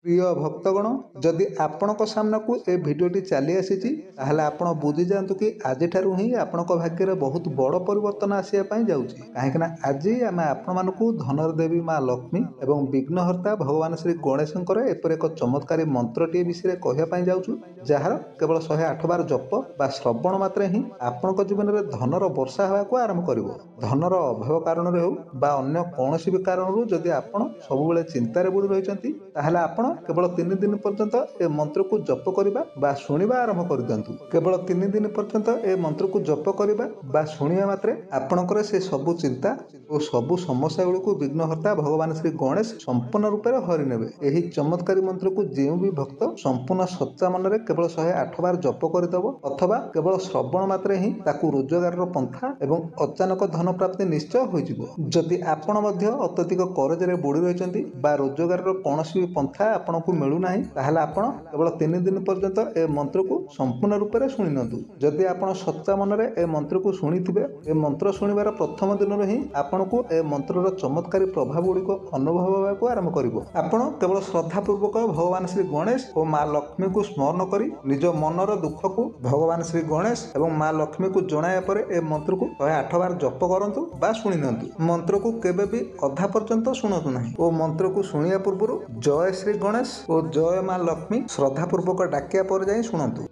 प्रिय भक्तगण, जदि आपणक सामनाकू ए भिडियोटी चली आसी ताहले आपण बुझी जातु कि आज ही आपण भाग्य बहुत बड़ परिवर्तन आसवाई जाऊँगी। कहीं आज आम आपण धनर देवी माँ लक्ष्मी एवं विघ्नहर्ता भगवान श्री गणेशंकर एपर एक चमत्कारी मंत्रटीए विषय कहवाई जाऊँ, जार केवल 108 बार जप बा श्रवण मात्रे ही आपण जीवन में धनर वर्षा होगा आरंभ कर। धनर अभाव कारण हो अन्य कौन भी कारण जदि आपण सब चिंतार बुड़ी रही आपण केवल 3 दिन पर्यंत ए मंत्र को जप करबा बा शुणिबा आरंभ कर दियंतु। केवल 3 दिन पर्यंत ए मंत्र को जप करबा बा शुणिया मात्रे आपणकर से सबु चिंता और सबु समस्या गुड़िक विघ्नहर्ता भगवान श्री गणेश संपूर्ण रूप से हरि नेबे। एही चमत्कारी मंत्र को जो भी भक्त संपूर्ण सच्चा मन रे केवल 108 बार जप करदेव अथवा केवल श्रवण मात्रे ही ताकू रोजगार पंथा एवं अचानक धन प्राप्ति निश्चय होइजिवो। जदि आपण मध्य अत्यधिक करज रे बुड़ी रहिसंती बा रोजगार कौनसी भी पंथा आपको मिलूना ताहले आपण केवल 3 दिन पर्यंत ए मंत्र को संपूर्ण रूप से शुणी नियंतु। जदि आपण सच्चा मन रे ए मंत्र को शुणिथिबे ए मंत्र शुणिबार प्रथम दिन ही आपण को ए मंत्रर चमत्कारी प्रभाव गुड़िक अनुभव होगा आरंभ करिवो। आपण केवल श्रद्धापूर्वक भगवान श्री गणेश और माँ लक्ष्मी को स्मरण करी निज मनर दुख को भगवान श्री गणेश एवं माँ लक्ष्मी को जणाया परे ए मंत्र को 108 बार जप करंतु बा शुणी नियंतु। मंत्र को केबे भी अधा पर्यंत शुणतु नहीं और मंत्र को शुणिया पूर्व जय श्री गणेश और जय माँ लक्ष्मी श्रद्धापूर्वक डाकिया पर जाई शुणतु।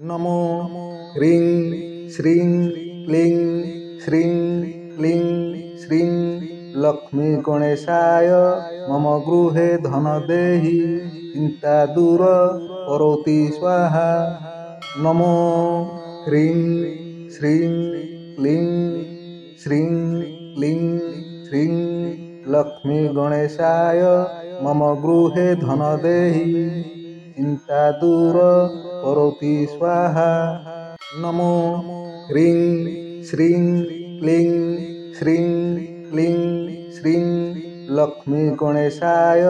नमो ह्रीं श्रीं क्लीं श्रीं क्लीं श्रीं लक्ष्मी गणेशाय मम गृहे धन देहि चिंता दूर करोति स्वाहा। नमो ह्रीं श्रीं क्लीं श्रीं क्लीं श्रीं लक्ष्मी गणेशाय मम गृहे धन देहि चिंता दूर करोति स्वाहा। नमो ह्रीं श्रीं क्लीं श्रीं क्लीं श्रीं लक्ष्मी गणेशाय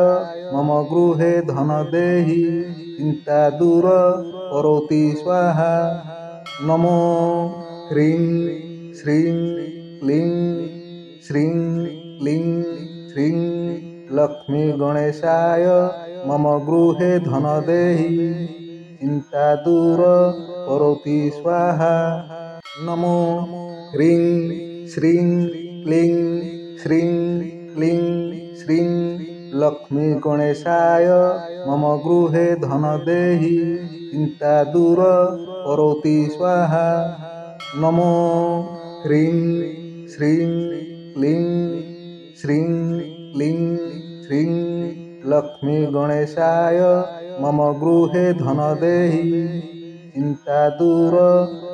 मम गृहे धन देहि चिंता दूर करोति स्वाहा। नमो ह्रीं श्रीं क्लीं श्रीं क्लीं श्रीं लक्ष्मी गणेशाय मम गृहे धन देहि चिंता दूर करोति स्वाहा। नमो ह्रीं श्रीं क्लीं श्रीं क्लीं श्रीं लक्ष्मी गणेशाय मम गृहे धन देहि चिंता दूर करोति स्वाहा। नमो ह्रीं श्रीं क्लीं श्रीं क्लीं श्रीं लक्ष्मी गणेशाय मम गृहे धन देहि चिंता दूर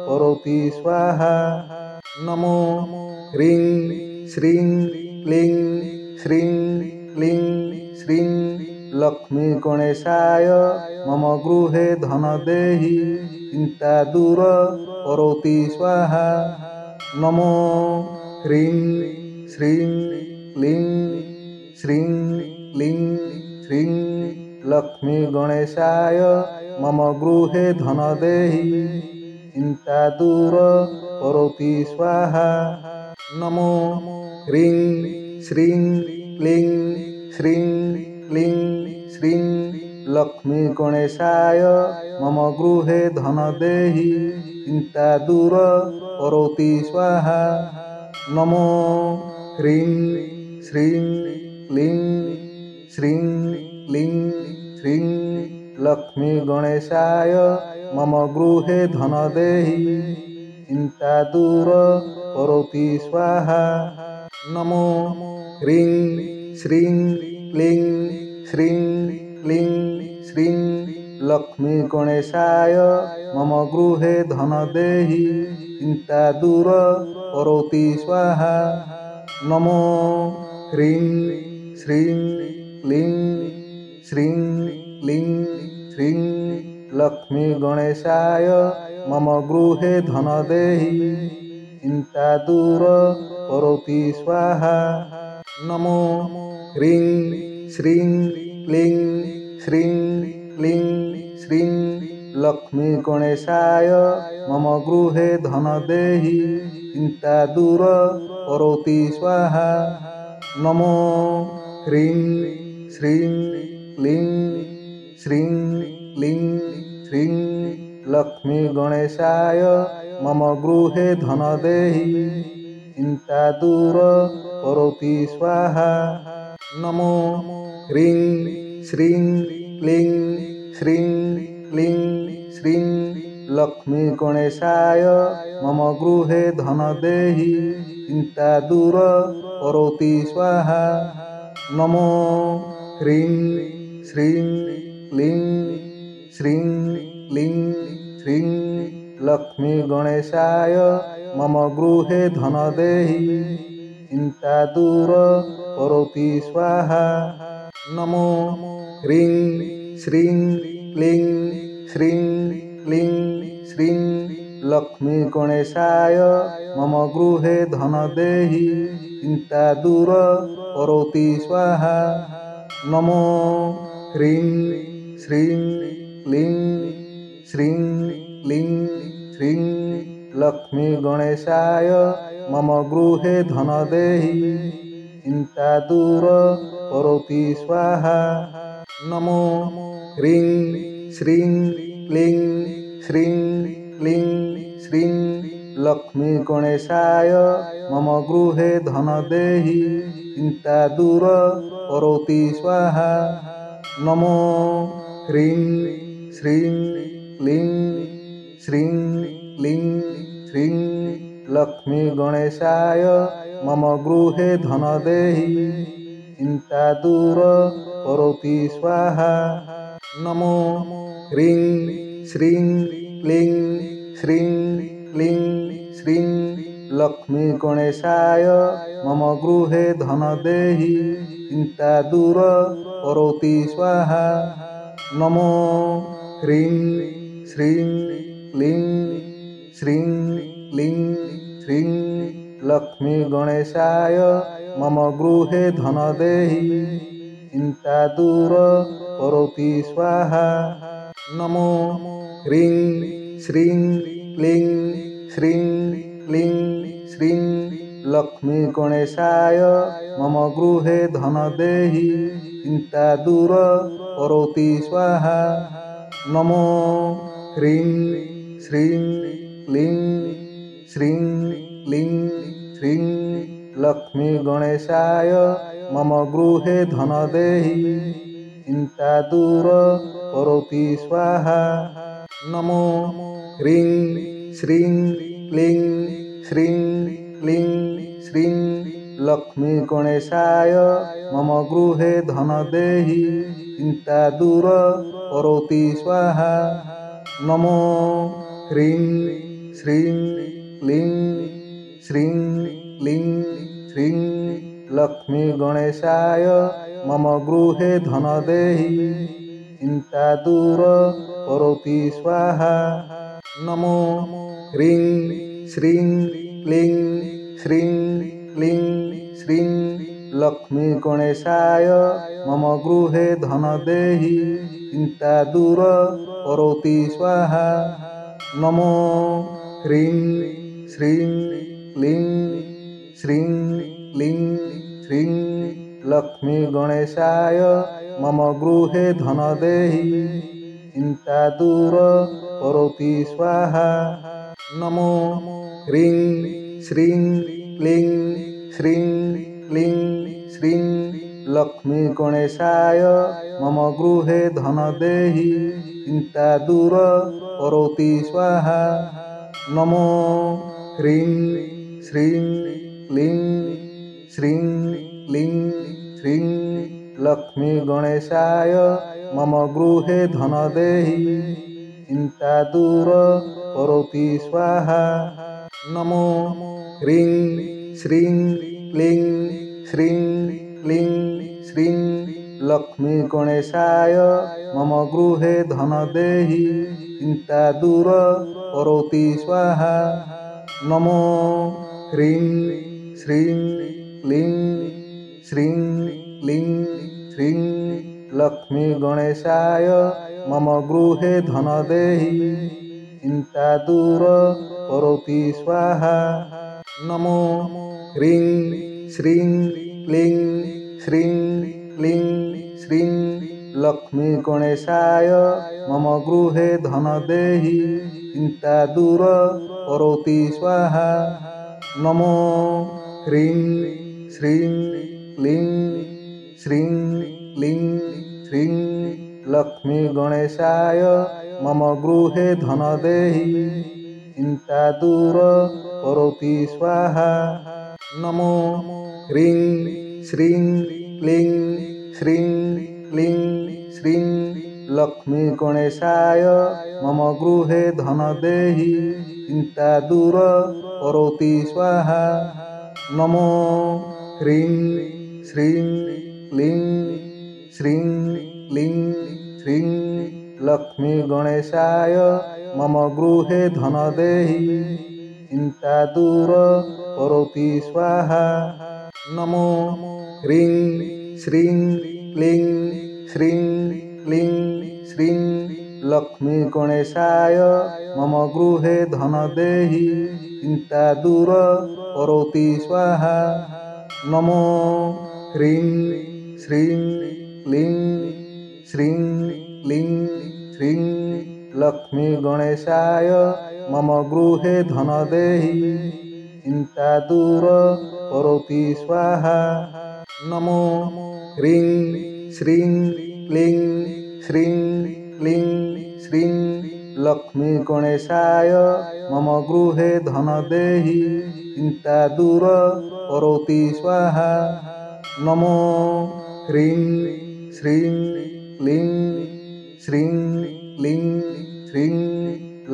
करोति स्वाहा। नमो ह्रीं श्रीं क्लीं श्रीं क्लीं श्रीं लक्ष्मी गणेशाय मम गृहे धन देहि चिंता दूर करोति स्वाहा। नमो ह्रीं श्रीं क्लीं श्रीं क्लीं श्रीं लक्ष्मी गणेशाय मम गृहे धन देहि चिंता दूर करोति स्वाहा। नमो ह्रीं श्रीं क्लीं श्रीं क्लीं श्रीं लक्ष्मी गणेशाय मम गृहे धन देहि चिंता दूर करोति स्वाहा। नमो ह्रीं श्रीं क्लीं श्रीं क्लीं श्रीं लक्ष्मी गणेशाय मम गृहे धन देहि चिंता दूर करोति स्वाहा। नमो ह्रीं श्रीं क्लीं श्रीं क्लीं श्रीं लक्ष्मी गणेशाय मम गृहे धन देहि चिंता दूर करोति स्वाहा। नमो ह्रीं श्रीं क्लीं श्रीं क्लीं श्रीं लक्ष्मी गणेशाय मम गृहे धन देहि चिंता दूर करोति स्वाहा। नमो ह्रीं श्रीं क्लीं श्रीं क्लीं श्रीं लक्ष्मी गणेशाय मम गृहे धन देहि चिंता दूर करोति स्वाहा। नमो ह्रीं श्रीं क्लीं श्रीं क्लीं श्रीं लक्ष्मी गणेशाय मम गृहे धन देहि चिंता दूर करोति स्वाहा। नमो ह्रीं श्रीं क्लीं श्रीं क्लीं श्रीं लक्ष्मी गणेशाय मम गृहे धन देहि चिंता दूर करोति स्वाहा। नमो ह्रीं श्रीं क्लीं श्रीं क्लीं श्रीं लक्ष्मी गणेशाय मम गृहे धन देहि चिंता दूर करोति स्वाहा। नमो ह्रीं श्रीं क्लीं श्रीं क्लीं श्रीं लक्ष्मी गणेशाय मम गृहे धन देहि चिंता दूर करोति स्वाहा। नमो ह्रीं श्रीं क्लीं श्रीं क्लीं श्रीं लक्ष्मी गणेशाय मम गृहे धन देहि चिंता दूर करोति स्वाहा। नमो ह्रीं श्रीं क्लीं श्रीं क्लीं श्रीं लक्ष्मी गणेशाय मम गृहे धन देहि चिंता दूर करोति स्वाहा। नमो ह्रीं श्रीं क्लीं श्रीं क्लीं श्रीं लक्ष्मी गणेशाय मम गृहे धन देहि चिंता दूर करोति स्वाहा। नमो ह्रीं श्रीं क्लीं श्रीं क्लीं श्रीं लक्ष्मी गणेशाय मम गृहे धन देहि चिंता दूर करोति स्वाहा। नमो ह्रीं श्रीं क्लीं श्रीं क्लीं श्रीं लक्ष्मी गणेशाय मम गृहे धन देहि चिंता दूर करोति स्वाहा। नमो ह्रीं श्रीं क्लीं श्रीं क्लीं श्रीं लक्ष्मी गणेशाय मम गृहे धन देहि चिंता दूर करोति स्वाहा। नमो ह्रीं श्रीं क्लीं श्रीं क्लीं श्रीं लक्ष्मी गणेशाय मम गृहे धन देहि चिंता दूर करोति स्वाहा। नमो ह्रीं श्रीं क्लीं श्रीं क्लीं श्रीं लक्ष्मी गणेशाय मम गृहे धन देहि चिंता दूर करोति स्वाहा। नमो ह्रीं श्रीं क्लीं श्रीं क्लीं श्रीं लक्ष्मी गणेशाय मम गृहे धन देहि चिंता दूर करोति स्वाहा। नमो ह्रीं श्रीं क्लीं श्रीं क्लीं श्रीं लक्ष्मी गणेशाय मम गृहे धन देहि चिंता दूर करोति स्वाहा। नमो ह्रीं श्रीं क्लीं श्रीं क्लीं श्रीं लक्ष्मी गणेशाय मम गृहे धन देहि चिंता दूर करोति स्वाहा। नमो ह्रीं श्रीं क्लीं श्रीं क्लीं श्रीं लक्ष्मी गणेशाय मम गृहे धन देहि चिंता दूर करोति स्वाहा। नमो ह्रीं श्रीं क्लीं श्रीं क्लीं श्रीं लक्ष्मी गणेशाय मम गृहे धन देहि चिंता दूर करोति स्वाहा। नमो ह्रीं श्रीं क्लीं श्रीं क्लीं श्रीं लक्ष्मी गणेशाय मम गृहे धन देहि चिंता दूर करोति स्वाहा। नमो ह्रीं श्रीं क्लीं श्रीं क्लीं श्रीं लक्ष्मी गणेशाय मम गृहे धन देहि चिंता दूर करोति स्वाहा। नमो ह्रीं श्रीं क्लीं श्रीं क्लीं श्रीं लक्ष्मी गणेशाय मम गृहे धन देहि चिंता दूर करोति स्वाहा। नमो ह्रीं श्रीं क्लीं श्रीं क्लीं श्रीं लक्ष्मी गणेशाय मम गृहे धन देहि चिंता दूर करोति स्वाहा। नमो ह्रीं श्रीं क्लीं श्रीं क्लीं श्रीं लक्ष्मी गणेशाय मम गृहे धन देहि चिंता दूर करोति स्वाहा। नमो ह्रीं श्रीं क्लीं श्रीं क्लीं श्रीं लक्ष्मी गणेशाय मम गृहे धन देहि चिंता दूर करोति स्वाहा। नमो ह्रीं श्रीं क्लीं श्रीं क्लीं श्रीं लक्ष्मी गणेशाय मम गृहे धन देहि चिंता दूर करोति स्वाहा। नमो ह्रीं श्रीं क्लीं श्रीं क्लीं श्रीं लक्ष्मी गणेशाय मम गृहे धन देहि चिंता दूर करोति स्वाहा। नमो ह्रीं श्रीं क्लीं श्रीं क्लीं श्रीं लक्ष्मी गणेशाय मम गृहे धन देहि चिंता दूर करोति स्वाहा। नमो ह्रीं श्रीं क्लीं श्रीं क्लीं श्रीं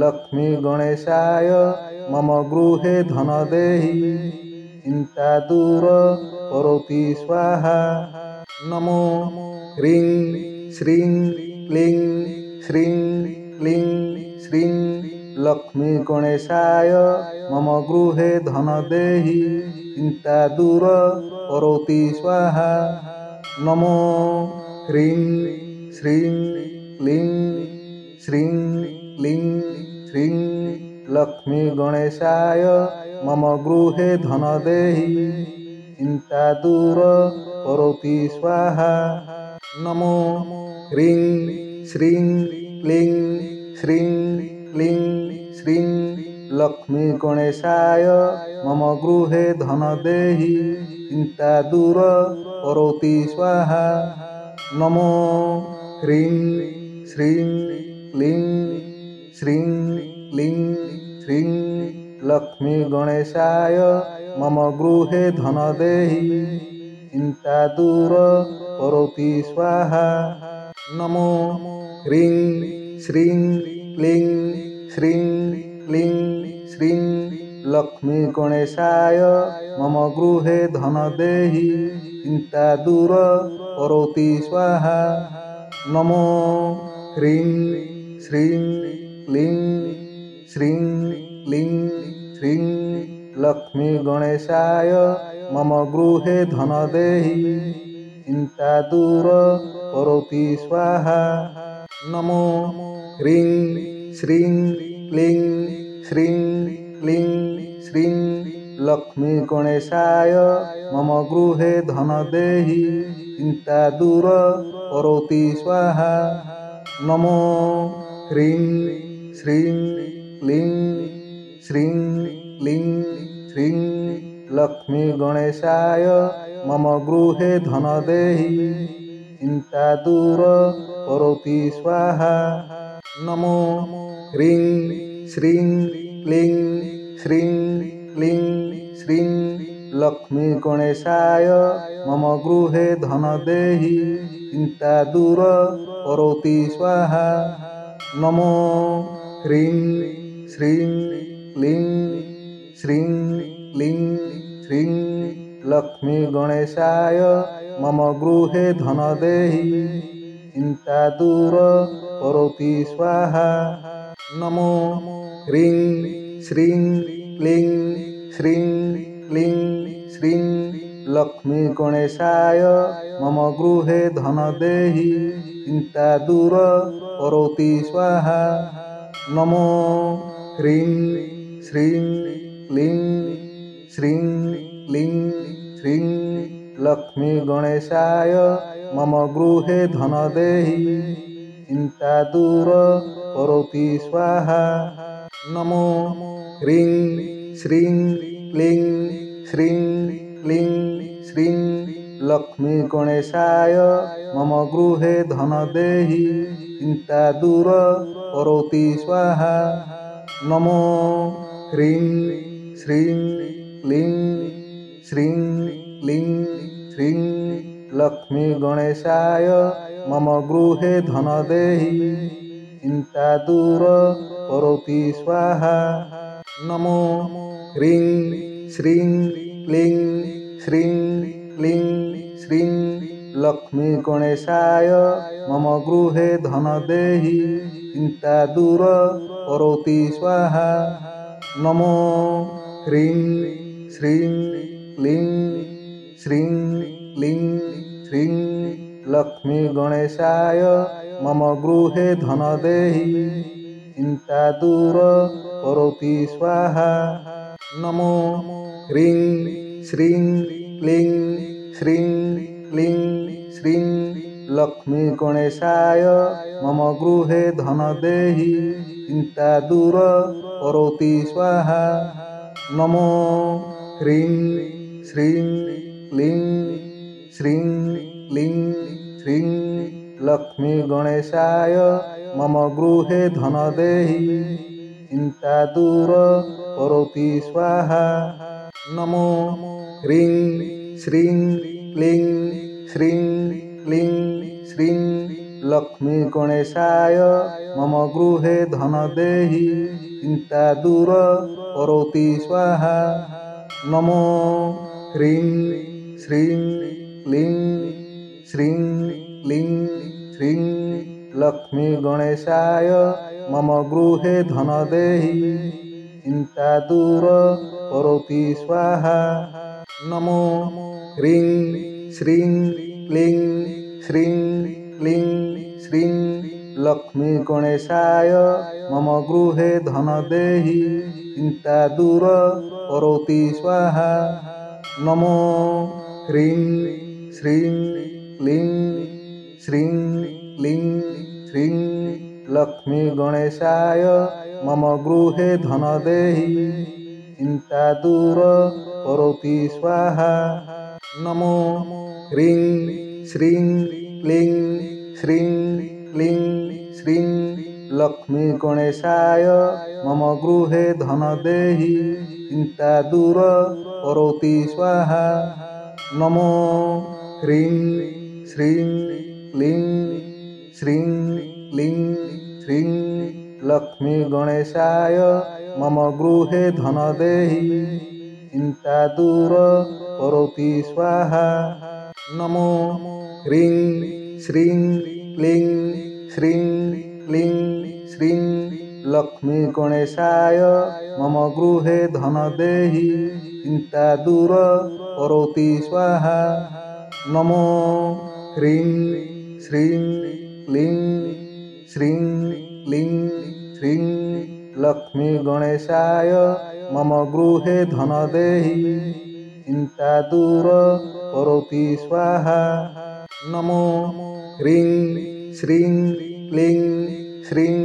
लक्ष्मी गणेशाय मम गृहे धन देहि चिंता दूर करोति स्वाहा। नमो ह्रीं श्रीं क्लीं श्रीं क्लीं श्रीं लक्ष्मी गणेशाय मम गृहे धन देहि चिंता दूर करोति स्वाहा। नमो ह्रीं श्रीं क्लीं श्रीं क्लीं श्रीं लक्ष्मी गणेशाय मम गृहे धन देहि चिंता दूर करोति स्वाहा। नमो ह्रीं श्रीं क्लीं श्रीं क्लीं श्रीं लक्ष्मी गणेशाय मम गृहे धन देहि चिंता दूर करोति स्वाहा। नमो ह्रीं श्रीं क्लीं श्रीं क्लीं श्रीं लक्ष्मी गणेशाय मम गृहे धन देहि चिंता दूर करोति स्वाहा। नमो ह्रीं श्रीं क्लीं श्रीं क्लीं श्रीं लक्ष्मी गणेशाय मम गृहे धन देहि चिंता दूर करोति स्वाहा। नमो ह्रीं श्रीं क्लीं श्रीं क्लीं श्रीं लक्ष्मी गणेशाय मम गृहे धन देहि चिंता दूर करोति स्वाहा। नमो ह्रीं श्रीं क्लीं श्रीं क्लीं श्रीं लक्ष्मी गणेशाय मम गृहे धन देहि चिंता दूर करोति स्वाहा। नमो ह्रीं श्रीं क्लीं श्रीं क्लीं श्रीं लक्ष्मी गणेशाय मम गृहे धन देहि चिंता दूर करोति स्वाहा। नमो ह्रीं श्रीं क्लीं श्रीं क्लीं श्रीं लक्ष्मी गणेशाय मम गृहे धन देहि चिंता दूर करोति स्वाहा। नमो ह्रीं श्रीं क्लीं श्रीं क्लीं श्रीं लक्ष्मी गणेशाय मम गृहे धन देहि चिंता दूर करोति स्वाहा। नमो ह्रीं श्रीं क्लीं श्रीं क्लीं श्रीं लक्ष्मी गणेशाय मम गृहे धन देहि चिंता दूर करोति स्वाहा। नमो ह्रीं श्रीं क्लीं श्रीं क्लीं श्रीं लक्ष्मी गणेशाय मम गृहे धन देहि चिन्ता दूर करोति स्वाहा। नमो ह्रीं श्रीं क्लीं श्रीं क्लीं श्रीं लक्ष्मी गणेशाय मम गृहे धन देहि चिन्ता दूर करोति स्वाहा। नमो ह्रीं श्रीं क्लीं श्रीं क्लीं श्रीं लक्ष्मी गणेशाय मम गृहे धन देहि चिन्ता दूर करोति स्वाहा। नमो ह्रीं श्रीं क्लीं श्रीं क्लीं श्रीं लक्ष्मी गणेशाय मम गृहे धन देहि चिन्ता दूर करोति स्वाहा। नमो ह्रीं श्रीं क्लीं श्रीं क्लीं श्रीं लक्ष्मी गणेशाय मम गृहे धन देहि चिन्ता दूर करोति स्वाहा। नमो ह्रीं श्रीं क्लीं श्रीं क्लीं श्रीं लक्ष्मी गणेशाय मम गृहे धन देहि चिन्ता दूर करोति स्वाहा। नमो ह्रीं श्रीं क्लीं श्रीं क्लीं श्रीं लक्ष्मी गणेशाय मम गृहे धन देहि चिन्ता दूर करोति स्वाहा। नमो ह्रीं श्रीं क्लीं श्रीं क्लीं श्रीं लक्ष्मी गणेशाय मम गृहे धन देहि चिन्ता दूर करोति स्वाहा। नमो ह्रीं श्रीं क्लीं श्रीं क्लीं श्रीं लक्ष्मी गणेशाय मम गृहे धन देहि चिन्ता दूर करोति स्वाहा। नमो ह्रीं श्रीं क्लीं श्रीं क्लीं श्रीं लक्ष्मी गणेशाय मम गृहे धन देहि चिन्ता दूर करोति स्वाहा। नमो ह्रीं श्रीं क्लीं श्रीं क्लीं श्रीं लक्ष्मी गणेशाय मम गृहे धन देहि चिन्ता दूर करोति स्वाहा। नमो ह्रीं श्रीं क्लीं श्रीं क्लीं श्रीं लक्ष्मी गणेशाय मम गृहे धन देहि चिन्ता दूर करोति स्वाहा। नमो ह्रीं श्रीं क्लीं श्रीं क्लीं श्रीं लक्ष्मी गणेशाय मम गृहे धन देहि चिन्ता दूर करोति स्वाहा। नमो ह्रीं श्रीं क्लीं श्रीं क्लीं श्रीं लक्ष्मी गणेशाय मम गृहे धन देहि चिन्ता दूर करोति स्वाहा। नमो ह्रीं श्रीं क्लीं श्रीं क्लीं श्रीं लक्ष्मी गणेशाय मम गृहे धन देहि चिन्ता दूर करोति स्वाहा। नमो ह्रीं श्रीं क्लीं श्रीं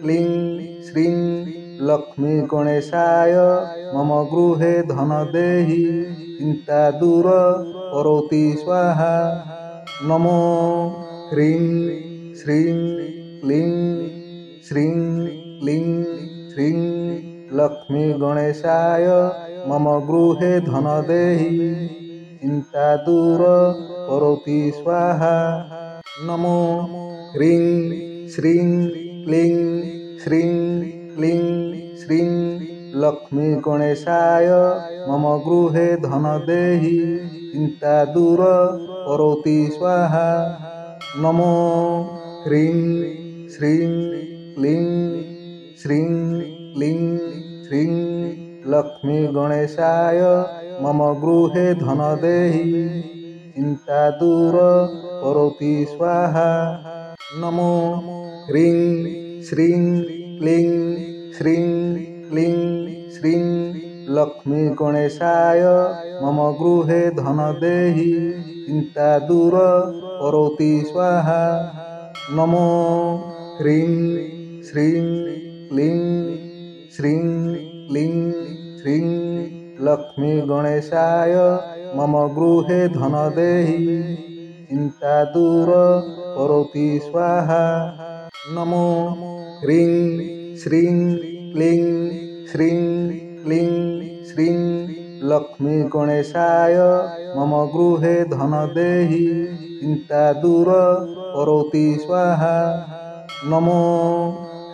क्लीं श्रीं लक्ष्मी गणेशाय मम गृहे धन देहि चिन्ता दूर करोति स्वाहा। नमो ह्रीं श्रीं क्लीं श्रीं क्लीं श्रीं लक्ष्मी गणेशाय मम गृहे धन देहि चिन्ता दूर करोति स्वाहा। नमो ह्रीं श्रीं क्लीं श्रीं क्लीं श्रीं लक्ष्मी गणेशाय मम गृहे धन देहि चिन्ता दूर करोति स्वाहा। नमो ह्रीं श्रीं क्लीं श्रीं क्लीं श्रीं लक्ष्मी गणेशाय मम गृहे धन देहि चिन्ता दूर करोति स्वाहा। नमो ह्रीं श्रीं क्लीं श्रीं क्लीं श्रीं लक्ष्मी गणेशाय मम गृहे धन देहि चिंता दूर करोति स्वाहा। नमो ह्रीं श्रीं क्लीं श्रीं क्लीं श्रीं लक्ष्मी गणेशाय मम गृहे धन देहि चिंता दूर करोति स्वाहा। नमो ह्रीं श्रीं क्लीं श्रीं क्लीं श्रीं लक्ष्मी गणेशाय मम गृहे धन देहि चिंता दूर करोति स्वाहा। नमो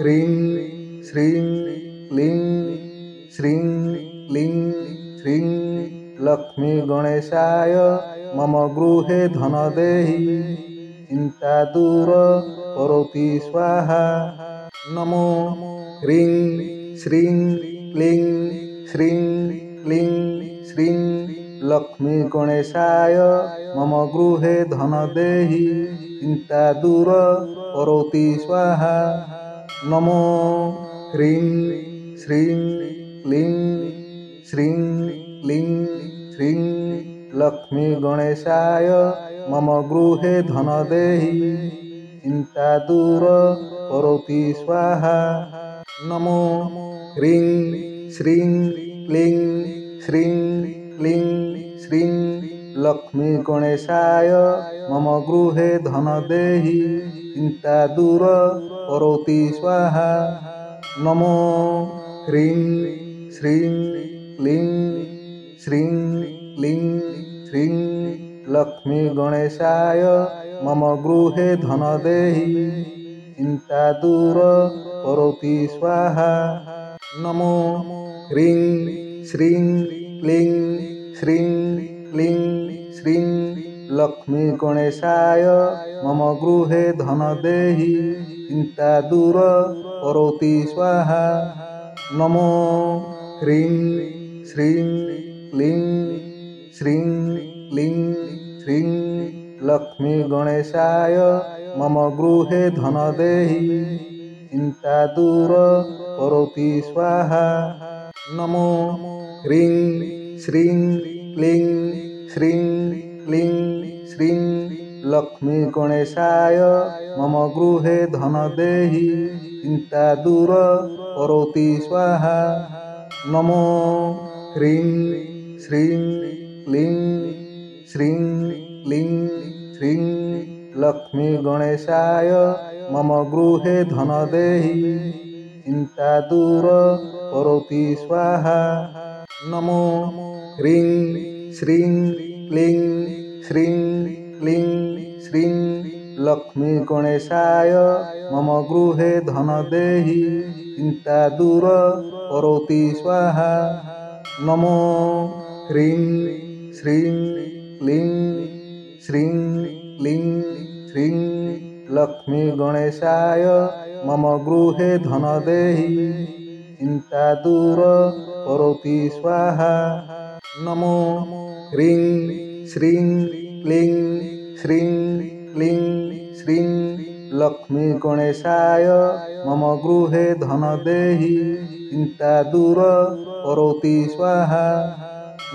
ह्रीं श्रीं क्लीं श्रीं क्लीं श्रीं लक्ष्मी गणेशाय मम गृहे धन देहि चिंता दूर करोति स्वाहा। नमो ह्रीं श्रीं क्लीं श्रीं क्लीं श्रीं लक्ष्मी गणेशाय मम गृहे धन देहि चिंता दूर करोति स्वाहा। नमो ह्रीं श्रीं क्लीं श्रीं क्लीं श्रीं लक्ष्मी गणेशाय मम गृहे धन देहि चिंता दूर करोति स्वाहा। नमो ह्रीं श्रीं क्लीं श्रीं क्लीं श्रीं लक्ष्मी गणेशाय मम गृहे धन देहि चिंता दूर करोति स्वाहा। नमो ह्रीं श्रीं क्लीं श्रीं क्लीं श्रीं लक्ष्मी गणेशाय मम गृहे धन देहि चिंता दूर करोति स्वाहा। नमो ह्रीं श्रीं क्लीं श्रीं क्लीं श्रीं लक्ष्मी गणेशाय मम गृहे धन देहि चिंता दूर करोति स्वाहा। नमो ह्रीं श्रीं क्लीं श्रीं क्लीं श्रीं लक्ष्मी गणेशाय मम गृहे धन देहि चिंता दूर करोति स्वाहा। नमो ह्रीं श्रीं क्लीं श्रीं क्लीं श्रीं लक्ष्मी गणेशाय मम गृहे धन देहि चिंता दूर करोति स्वाहा। नमो ह्रीं श्रीं क्लीं श्रीं क्लीं श्रीं लक्ष्मी गणेशाय मम गृहे धन देहि चिंता दूर करोति स्वाहा। नमो ह्रीं श्रीं क्लीं श्रीं क्लीं श्रीं लक्ष्मी गणेशाय मम गृहे धन देहि चिंता दूर करोति स्वाहा। नमो ह्रीं श्रीं क्लीं श्रीं क्लीं श्रीं लक्ष्मी गणेशाय मम गृहे धन देहि चिंता दूर करोति स्वाहा। नमो ह्रीं श्रीं क्लीं श्रीं क्लीं श्रीं लक्ष्मी गणेशाय मम गृहे धन देहि चिंता दूर करोति स्वाहा।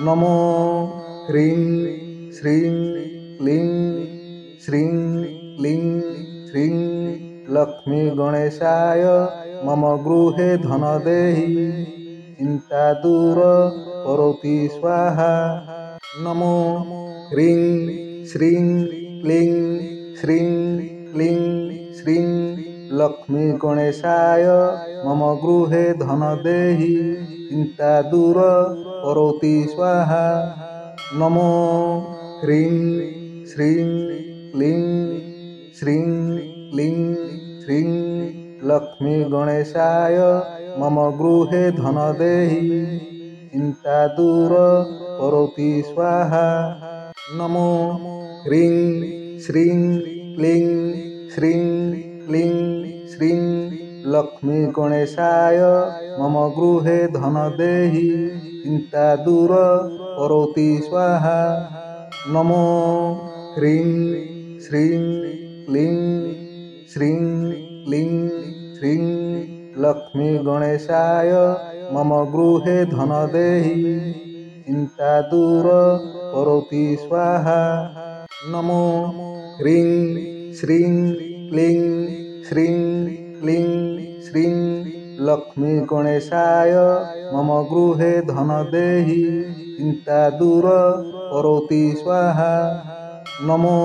नमो ह्रीं श्रीं क्लीं श्रीं क्लीं श्रीं लक्ष्मी गणेशाय मम गृहे धन देहि चिंता दूर करोति स्वाहा। नमो ह्रीं श्रीं क्लीं श्रीं क्लीं श्रीं लक्ष्मी गणेशाय मम गृहे धन देहि चिंता दूर करोति स्वाहा। नमो ह्रीं श्रीं क्लीं श्रीं क्लीं श्रीं लक्ष्मी गणेशाय मम गृहे धन देहि चिंता दूर करोति स्वाहा। नमो ह्रीं श्रीं क्लीं श्रीं क्लीं श्रीं लक्ष्मी गणेशाय मम गृहे धन देहि चिंता दूर करोति स्वाहा। नमो ह्रीं श्रीं क्लीं श्रीं क्लीं श्रीं लक्ष्मी गणेशाय मम गृहे धन देहि चिंता दूर करोति स्वाहा। नमो ह्रीं श्रीं क्लीं श्रीं क्लीं श्रीं लक्ष्मी गणेशाय मम गृहे धन देहि चिंता दूर करोति स्वाहा। नमो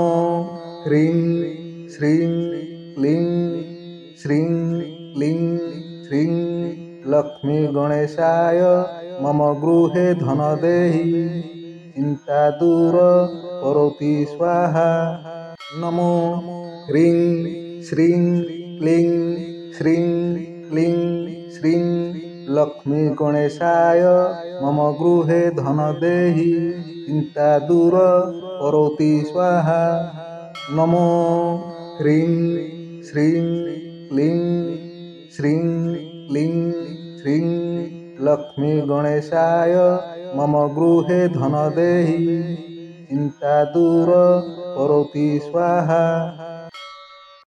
ह्रीं श्रीं क्लीं श्रीं क्लीं श्रीं लक्ष्मी गणेशाय मम गृहे धन देहि चिंता दूर करोति स्वाहा। नमो ह्रीं श्रीं क्लीं श्रीं क्लीं श्रीं लक्ष्मी गणेशाय मम गृहे धन देहि चिंता दूर करोति स्वाहा। नमो ह्रीं श्रीं क्लीं श्रीं क्लीं श्रीं लक्ष्मी गणेशाय मम गृहे धन देहि चिंता दूर करोति स्वाहा।